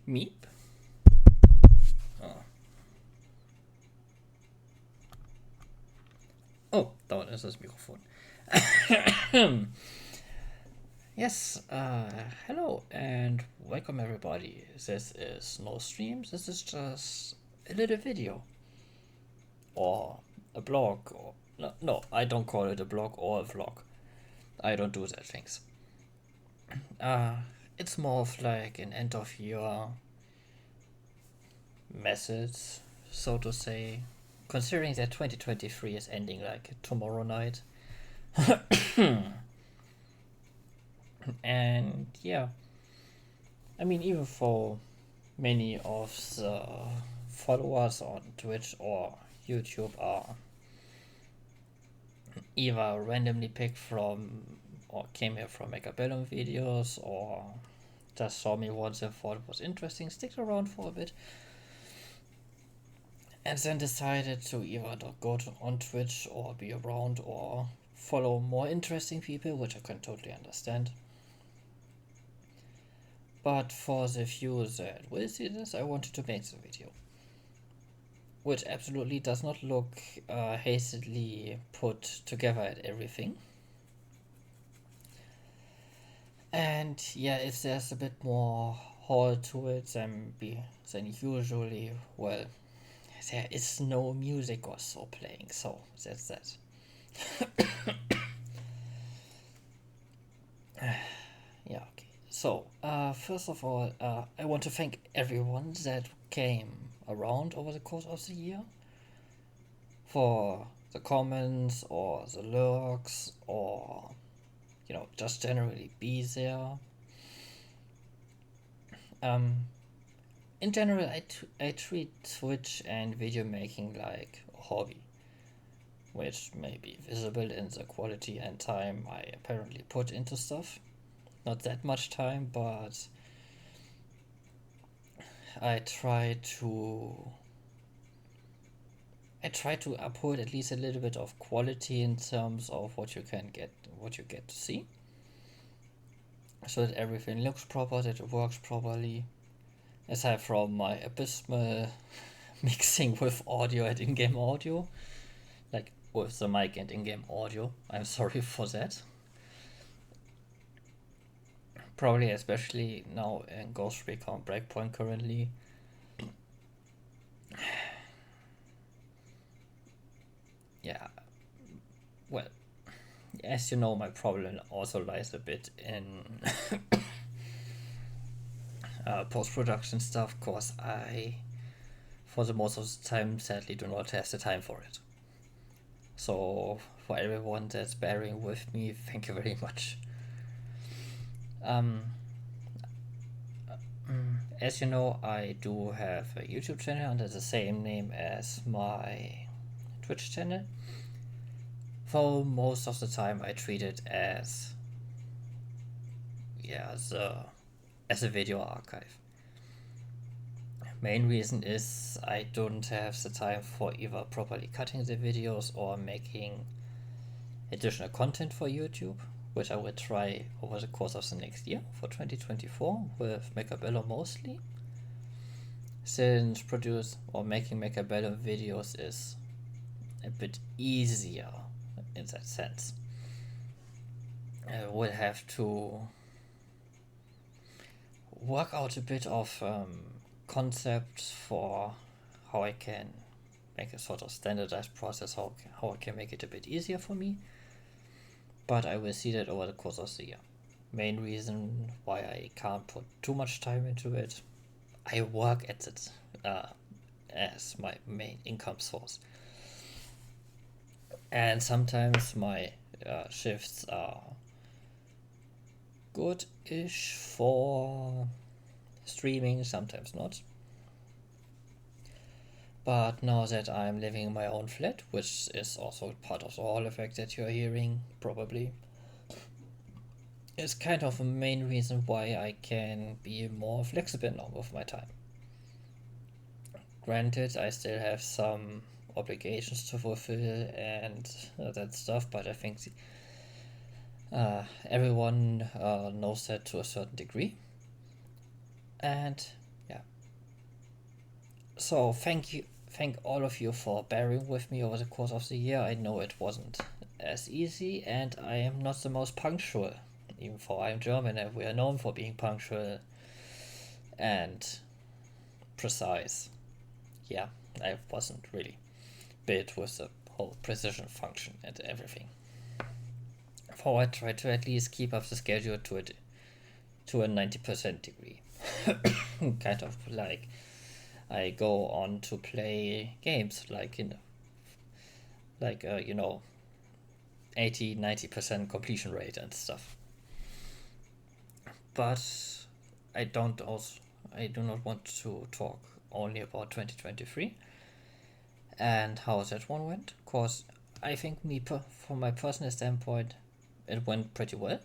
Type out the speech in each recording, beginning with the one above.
Meep. Oh. Oh, da ist das Mikrofon. Yes, hello and welcome everybody. This is no streams, this is just a little video. Or a blog. Or no, I don't call it a blog or a vlog. I don't do that things. Uh, it's more of like an end of year message, so to say. Considering that 2023 is ending like tomorrow night. And yeah, I mean, even for many of the followers on Twitch or YouTube are either randomly picked from or came here from Megabellum videos or just saw me once and thought it was interesting, stick around for a bit, and then decided to either go on Twitch or be around or follow more interesting people, which I can totally understand. But for the few that will see this, I wanted to make the video, which absolutely does not look hastily put together at everything. And yeah, if there's a bit more haul to it than usually, well, there is no music or so playing, so that's that. Yeah, okay. So, first of all, I want to thank everyone that came around over the course of the year for the comments or the lurks or, just generally be there. In general, I treat Twitch and video making like a hobby, which may be visible in the quality and time I apparently put into stuff. Not that much time, but I try to uphold at least a little bit of quality in terms of what you get to see, so that everything looks proper, that it works properly. Aside from my abysmal mixing with audio and in-game audio, like with the mic and in-game audio, I'm sorry for that. Probably especially now in Ghost Recon Breakpoint currently. Yeah, well, as you know, my problem also lies a bit in post-production stuff, cause I, for the most of the time, sadly do not have the time for it. So for everyone that's bearing with me, thank you very much. As you know, I do have a YouTube channel under the same name as my Twitch channel. For most of the time, I treat it as as a video archive. Main reason is I don't have the time for either properly cutting the videos or making additional content for YouTube, which I will try over the course of the next year for 2024 with Megabellum mostly, since making Megabellum videos is a bit easier in that sense. I will have to work out a bit of concepts for how I can make a sort of standardized process, how I can make it a bit easier for me. But I will see that over the course of the year. Main reason why I can't put too much time into it, I work at it as my main income source. And sometimes my shifts are good-ish for streaming, sometimes not. But now that I'm living in my own flat, which is also part of the Hall effect that you're hearing, probably, is kind of a main reason why I can be more flexible now with my time. Granted, I still have some obligations to fulfill and that stuff, but I think everyone knows that to a certain degree. And yeah, so thank all of you for bearing with me over the course of the year. I know it wasn't as easy, and I am not the most punctual, even though I'm German and we are known for being punctual and precise. Yeah, I wasn't really built with the whole precision function and everything. So I try to at least keep up the schedule to a 90% degree. Kind of like I go on to play games like 80-90% completion rate and stuff. But I don't also I do not want to talk only about 2023 and how that one went, because I think from my personal standpoint, it went pretty well.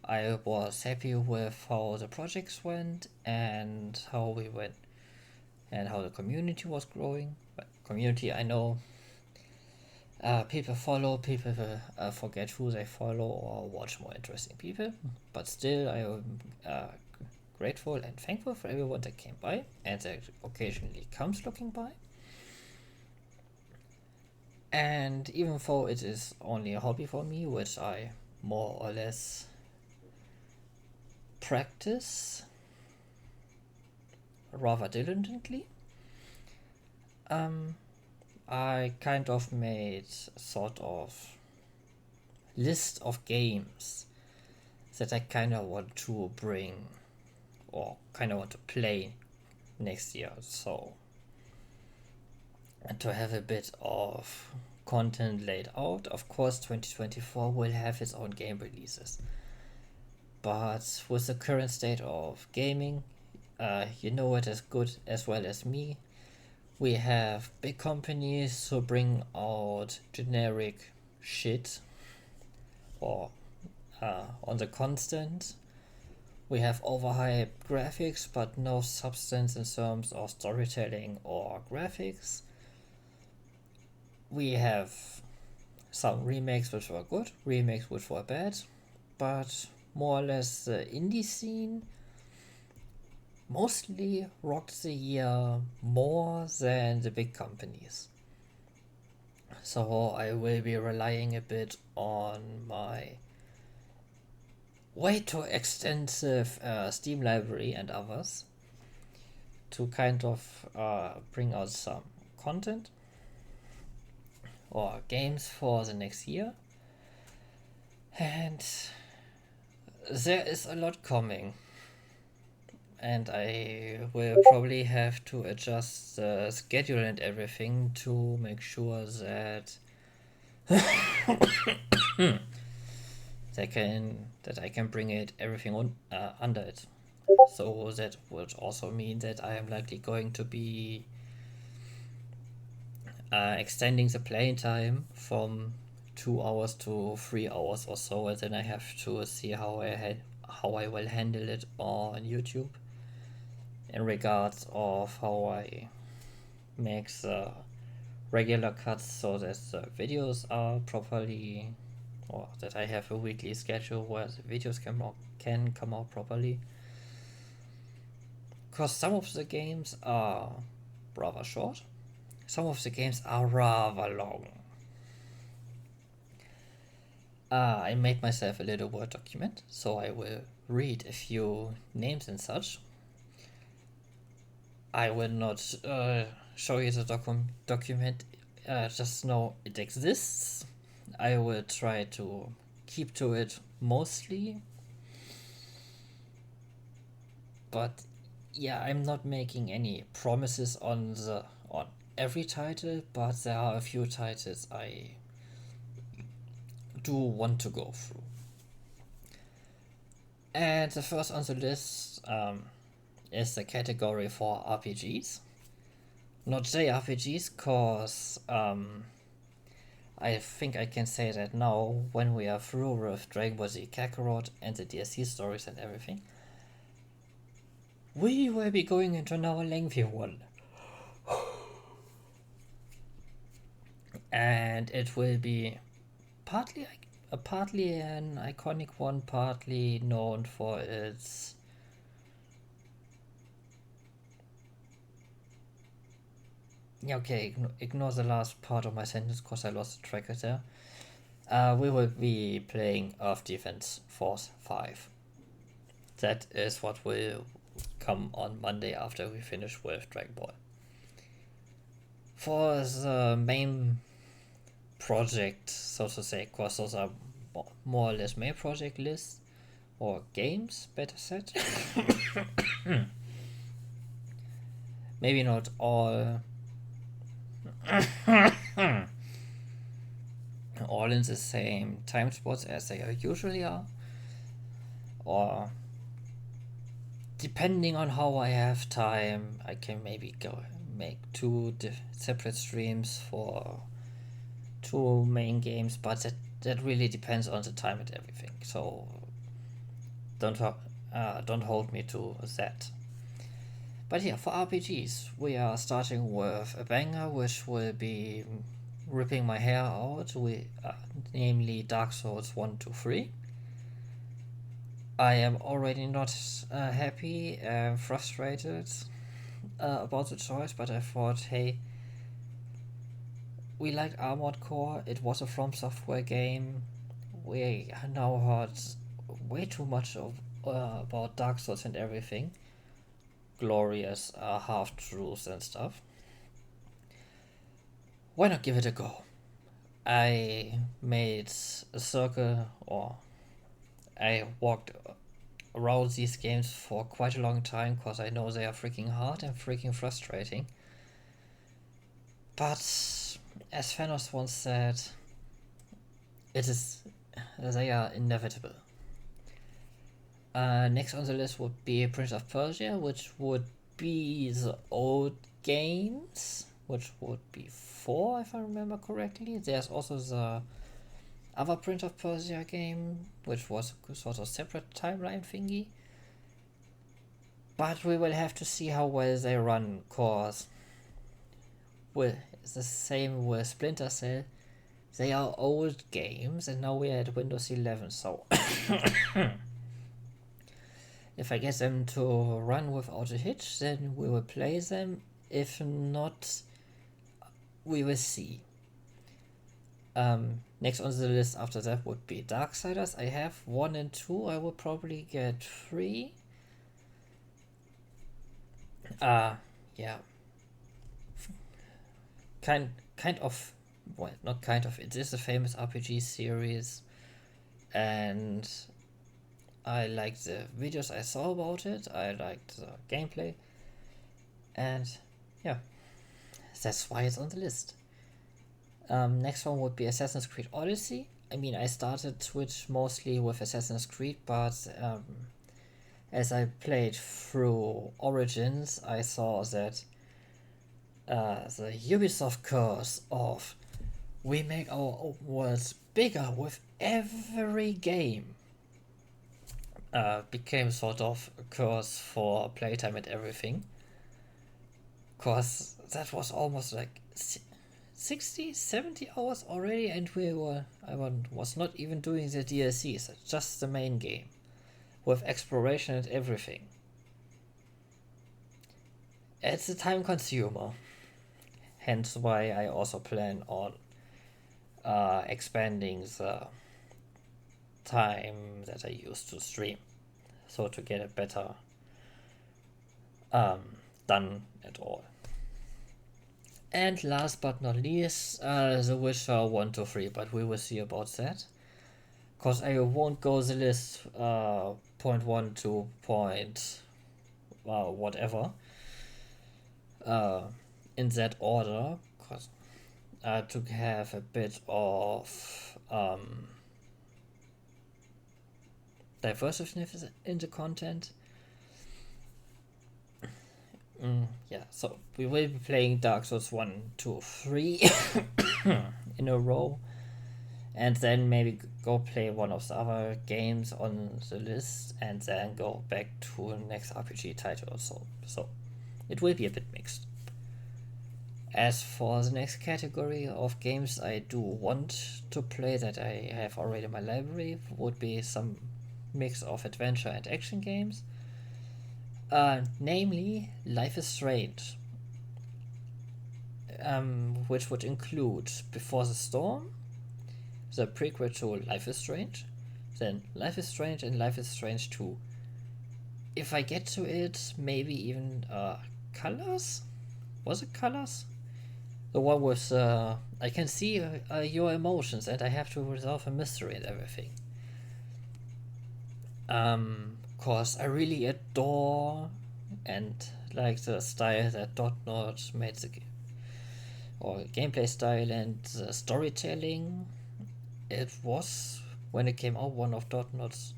I was happy with how the projects went and how we went and how the community was growing. But community, I know people follow, people forget who they follow or watch more interesting people, but still I am grateful and thankful for everyone that came by and that occasionally comes looking by. And even though it is only a hobby for me, which I more or less practice rather diligently, I kind of made sort of list of games that I kind of want to bring or kind of want to play next year. So, and to have a bit of content laid out. Of course, 2024 will have its own game releases. But with the current state of gaming, you know it as good as well as me. We have big companies who bring out generic shit or on the constant. We have overhyped graphics but no substance in terms of storytelling or graphics. We have some remakes which were good, remakes which were bad, but more or less the indie scene mostly rocked the year more than the big companies. So I will be relying a bit on my way too extensive Steam library and others to kind of bring out some content or games for the next year. And there is a lot coming. And I will probably have to adjust the schedule and everything to make sure that that I can bring it everything on under it. So that would also mean that I am likely going to be extending the playing time from 2 hours to 3 hours or so, and then I have to see how I will handle it on YouTube in regards of how I make the regular cuts so that the videos are properly, or that I have a weekly schedule where the videos can come out properly. Because some of the games are rather short, some of the games are rather long. I made myself a little Word document, so I will read a few names and such. I will not show you the document, just know it exists. I will try to keep to it mostly. But yeah, I'm not making any promises on every title, but there are a few titles I do want to go through. And the first on the list is the category for RPGs. Not JRPGs, cause I think I can say that now when we are through with Dragon Ball Z Kakarot and the DLC stories and everything. We will be going into now a lengthy one. And it will be partly an iconic one, partly known for its Yeah, okay, ignore the last part of my sentence because I lost the track there. We will be playing Earth Defense Force 5. That is what will come on Monday after we finish with Dragon Ball. For the main project, so to say, because those are more or less main project lists, or games, better said. Maybe not all all in the same time spots as they usually are, or depending on how I have time, I can maybe go make two separate streams for two main games, but that really depends on the time and everything. So don't hold me to that. But yeah, for RPGs, we are starting with a banger, which will be ripping my hair out. Namely Dark Souls 1 to 3. I am already not happy and frustrated about the choice, but I thought, hey, we liked Armored Core. It was a From Software game. We now heard way too much about Dark Souls and everything. Glorious half truths and stuff. Why not give it a go? I made a circle, or I walked around these games for quite a long time because I know they are freaking hard and freaking frustrating. But as Thanos once said, they are inevitable. Next on the list would be Prince of Persia, which would be the old games, which would be 4 if I remember correctly. There's also the other Prince of Persia game, which was a sort of separate timeline thingy. But we will have to see how well they run, cause it's the same with Splinter Cell. They are old games, and now we're at Windows 11, so if I get them to run without a hitch, then we will play them. If not, we will see. Next on the list after that would be Darksiders. I have 1 and 2. I will probably get 3. Yeah. Kind of, well, not kind of. It is a famous RPG series, and I liked the videos I saw about it. I liked the gameplay, and yeah, that's why it's on the list. Next one would be Assassin's Creed Odyssey. I mean, I started Twitch mostly with Assassin's Creed, but as I played through Origins, I saw that the Ubisoft curse of we make our worlds bigger with every game became sort of a curse for playtime and everything. Cause that was almost like 60, 70 hours already, and I was not even doing the DLCs, just the main game, with exploration and everything. It's a time consumer, hence why I also plan on expanding the time that I use to stream, so to get it better done at all. And last but not least, The Witcher 1 to 3, but we will see about that. Because I won't go the list point 1 to point whatever in that order, because to have a bit of diversiveness in the content. Yeah, so we will be playing Dark Souls 1, 2, 3 in a row, and then maybe go play one of the other games on the list, and then go back to the next RPG title. So it will be a bit mixed. As for the next category of games I do want to play that I have already in my library would be some mix of adventure and action games. Namely, Life is Strange. which would include Before the Storm, the prequel to Life is Strange, then Life is Strange and Life is Strange 2. If I get to it, maybe even Colors? Was it Colors? The one with I can see your emotions and I have to resolve a mystery and everything. Cause I really adore and like the style that Dotnod made the game, or gameplay style and the storytelling. It was, when it came out, one of Dotnod's,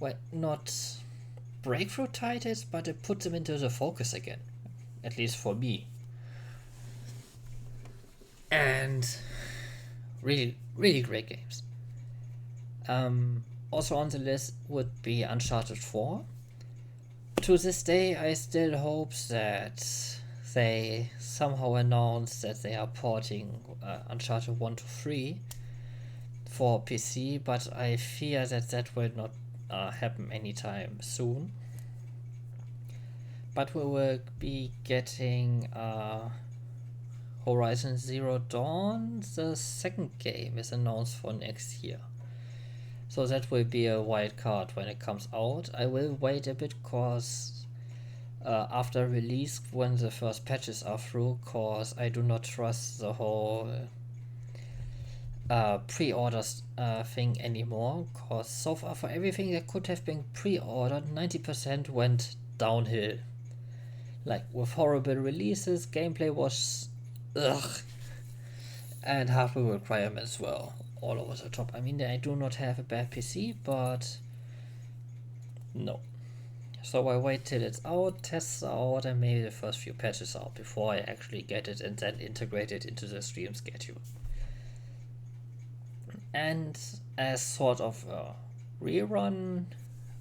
well, not breakthrough titles, but it put them into the focus again, at least for me. And really, really great games. Also on the list would be Uncharted 4. To this day, I still hope that they somehow announce that they are porting Uncharted 1 to 3 for PC, but I fear that that will not happen anytime soon. But we will be getting Horizon Zero Dawn. The second game is announced for next year. So that will be a wild card when it comes out. I will wait a bit cause after release, when the first patches are through, cause I do not trust the whole pre-orders thing anymore, cause so far for everything that could have been pre-ordered, 90% went downhill. Like with horrible releases, gameplay was ugh, and hardware requirements were all over the top. I mean, I do not have a bad PC, but no. So I wait till it's out, tests out, and maybe the first few patches out before I actually get it and then integrate it into the stream schedule. And as sort of a rerun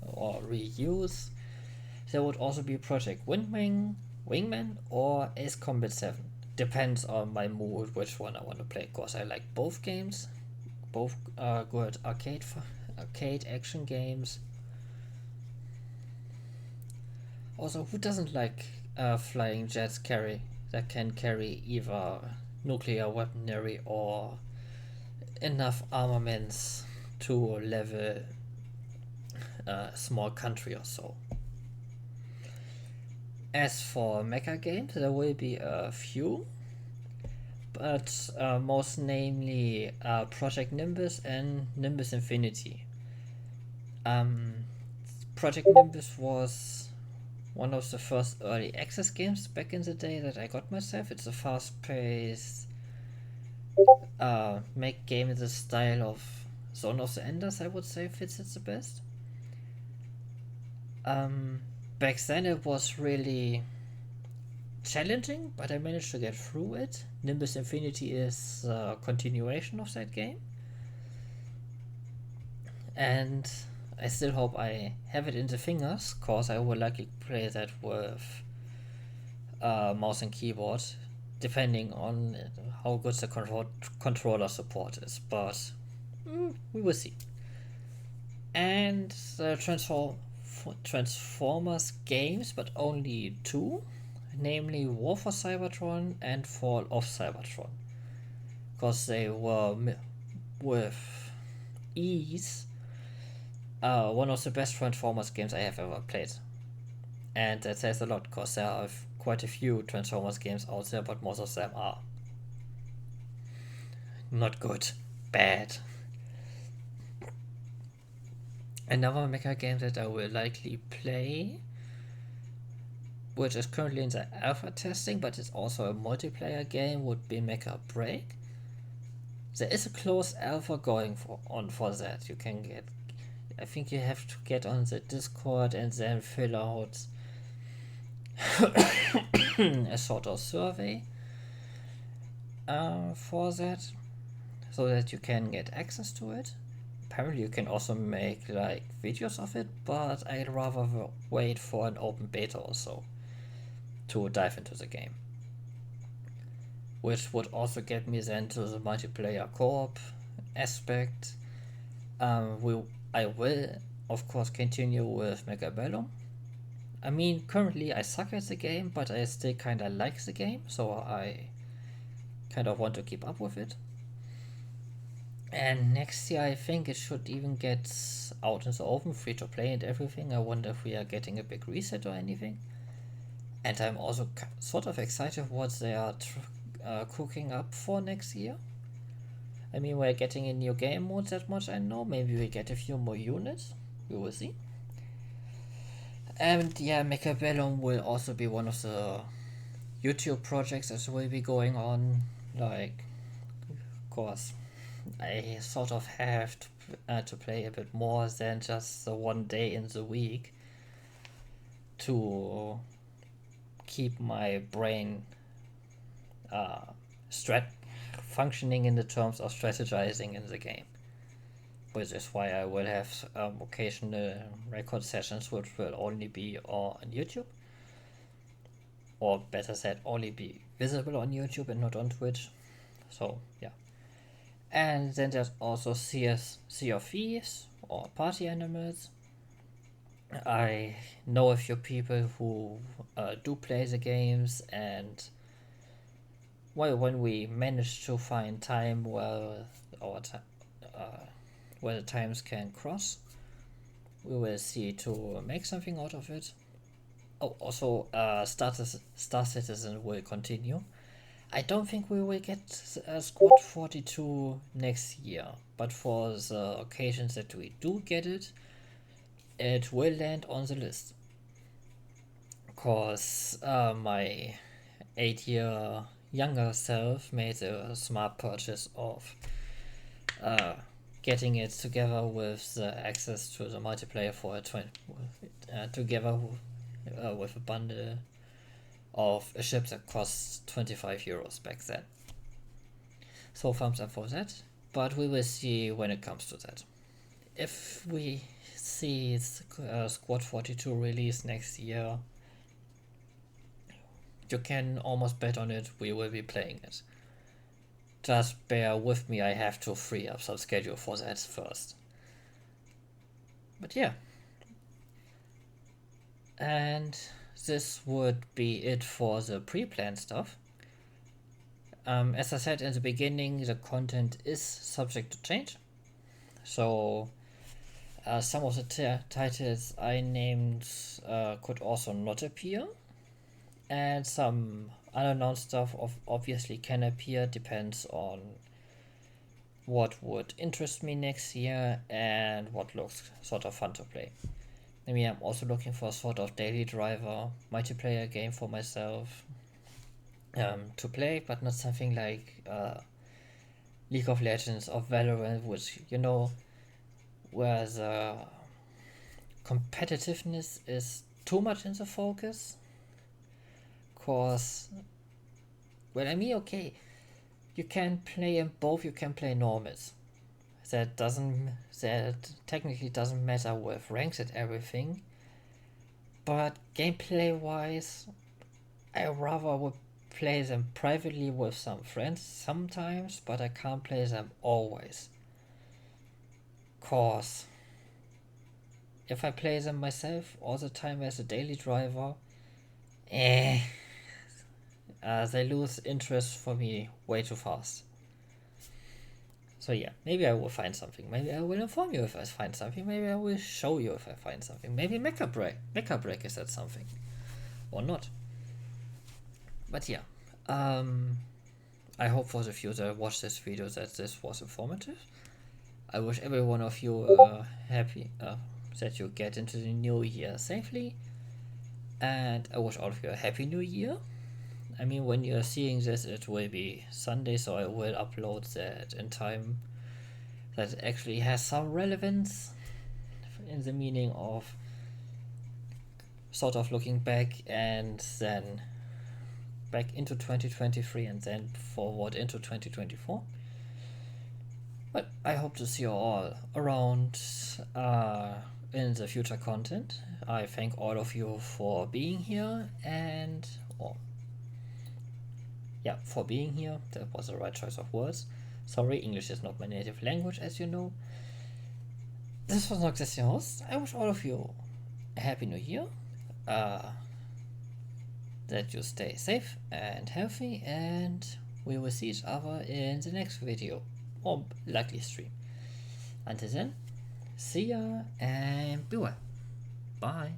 or reuse, there would also be Project Wingman or Ace Combat 7. Depends on my mood which one I want to play, because I like both games. Both are good arcade action games. Also, who doesn't like flying jets that can carry either nuclear weaponry or enough armaments to level a small country or so. As for mecha games, there will be a few, but most namely Project Nimbus and Nimbus Infinity. Project Nimbus was one of the first early access games back in the day that I got myself. It's a fast-paced make game in the style of Zone of the Enders, I would say fits it the best. Back then it was really challenging, but I managed to get through it. Nimbus Infinity is a continuation of that game, and I still hope I have it in the fingers, cause I would likely play that with mouse and keyboard, depending on how good the controller support is, but we will see. And the Transformers games, but only two, namely War for Cybertron and Fall of Cybertron, because they were with ease one of the best Transformers games I have ever played. And that says a lot, because there are quite a few Transformers games out there, but most of them are not good, bad. Another mecha game that I will likely play, which is currently in the alpha testing, but it's also a multiplayer game, would be Mecha Break. There is a closed alpha going for that. You can get, I think you have to get on the Discord and then fill out a sort of survey for that, so that you can get access to it. Apparently you can also make like videos of it, but I'd rather wait for an open beta or so to dive into the game, which would also get me then to the multiplayer co-op aspect. I will of course continue with Mechabellum. I mean, currently I suck at the game, but I still kind of like the game, so I kind of want to keep up with it. And next year I think it should even get out in the open, free to play and everything. I wonder if we are getting a big reset or anything. And I'm also sort of excited what they are cooking up for next year. I mean, we're getting a new game mode, that much I know. Maybe we get a few more units. We will see. And yeah, Mechabellum will also be one of the YouTube projects that will be going on. Like, of course, I sort of have to play a bit more than just the one day in the week to keep my brain functioning in the terms of strategizing in the game. Which is why I will have occasional record sessions which will only be on YouTube. Or better said, only be visible on YouTube and not on Twitch. So, yeah. And then there's also Sea of Thieves or Party Animals. I know a few people who do play the games, and well, when we manage to find time where where the times can cross, we will see to make something out of it. Oh, also, Star Citizen will continue. I don't think we will get Squad 42 next year, but for the occasions that we do get it, it will land on the list. Cause my 8-year younger self made a smart purchase of getting it together with the access to the multiplayer for together with a bundle of a ship that costs 25 euros back then. So thumbs up for that, but we will see when it comes to that. If we see Squad 42 release next year, you can almost bet on it, we will be playing it. Just bear with me, I have to free up some schedule for that first. But yeah. And this would be it for the pre-planned stuff. As I said in the beginning, the content is subject to change. So some of the titles I named could also not appear. And some unannounced stuff obviously can appear, depends on what would interest me next year and what looks sort of fun to play. I mean, I'm also looking for a sort of daily driver multiplayer game for myself to play, but not something like League of Legends or Valorant, which, you know, where the competitiveness is too much in the focus. Cause, well, I mean, okay, you can play in both, you can play normals. That technically doesn't matter with ranks and everything, but gameplay wise, I rather would play them privately with some friends sometimes, but I can't play them always. Cause if I play them myself all the time as a daily driver, they lose interest for me way too fast. So yeah, maybe I will find something. Maybe I will inform you if I find something. Maybe I will show you if I find something. Maybe Mecha Break is that something. Or not. But yeah. I hope for the few that watch this video that this was informative. I wish every one of you happy that you get into the new year safely. And I wish all of you a happy new year. I mean, when you're seeing this, it will be Sunday, so I will upload that in time that actually has some relevance in the meaning of sort of looking back and then back into 2023 and then forward into 2024. But I hope to see you all around in the future content. I thank all of you for being here and for being here. That was the right choice of words. Sorry, English is not my native language, as you know. This was Noxus, your host. I wish all of you a happy new year. that you stay safe and healthy, and we will see each other in the next video, or likely stream. Until then, see ya and be well. Bye.